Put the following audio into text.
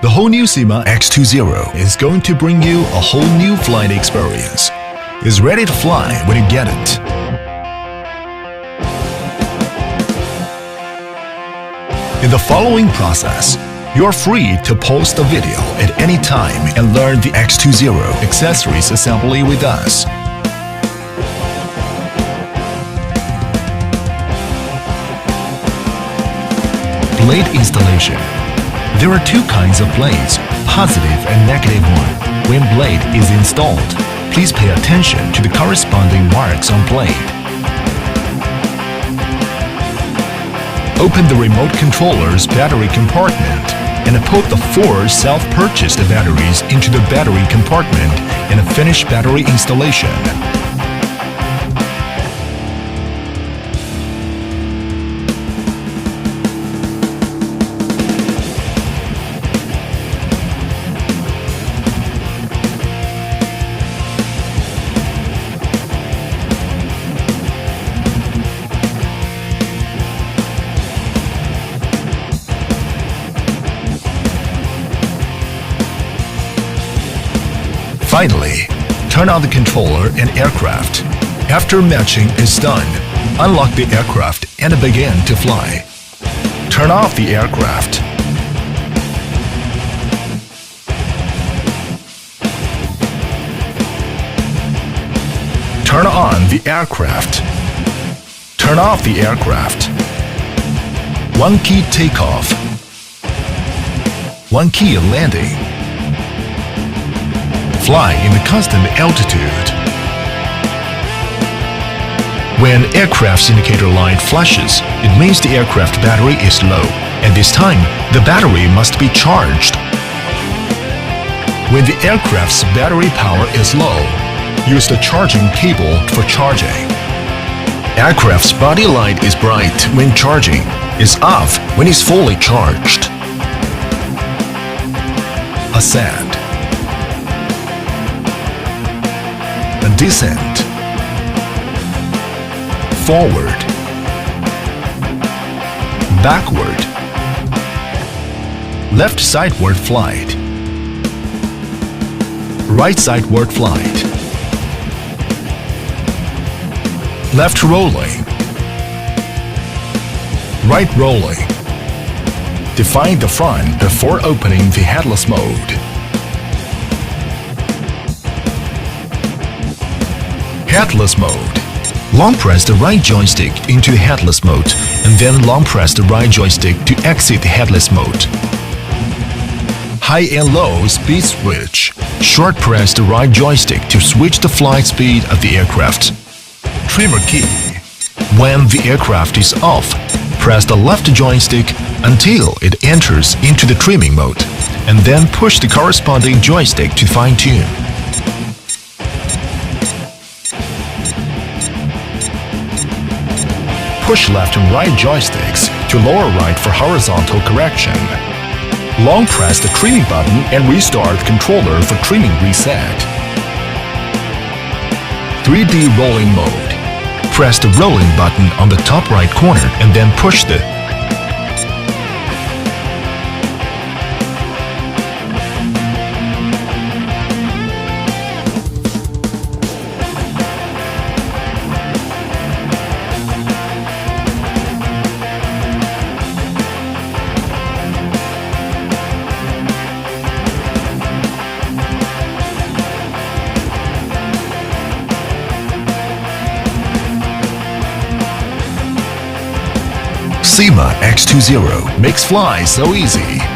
The whole new SYMA X20 is going to bring you a whole new flight experience. It's ready to fly when you get it. In the following process, you're free to post a video at any time and learn the X20 accessories assembly with us. Blade installation. There are two kinds of blades, positive and negative one. When blade is installed, please pay attention to the corresponding marks on blade. Open the remote controller's battery compartment and put the 4 self-purchased batteries into the battery compartment and finish battery installation. Finally, turn on the controller and aircraft. After matching is done, unlock the aircraft and begin to fly. Turn off the aircraft. Turn on the aircraft. Turn off the aircraft. 1 key takeoff. 1 key landing. Fly in a constant altitude. When aircraft's indicator light flashes, it means the aircraft battery is low. At this time, the battery must be charged. When the aircraft's battery power is low, use the charging cable for charging. Aircraft's body light is bright when charging, is off when it's fully charged. Ascend. Descent. Forward. Backward. Left sideward flight. Right sideward flight. Left rolling. Right rolling. Define the front before opening the headless mode. Headless mode. Long press the right joystick into headless mode and then long press the right joystick to exit headless mode. High and low speed switch. Short press the right joystick to switch the flight speed of the aircraft. Trimmer key. When the aircraft is off, press the left joystick until it enters into the trimming mode and then push the corresponding joystick to fine-tune. Push left and right joysticks to lower right for horizontal correction. Long press the trimming button and restart the controller for trimming reset. 3D rolling mode. Press the rolling button on the top right corner and then push the SYMA X20 makes fly so easy.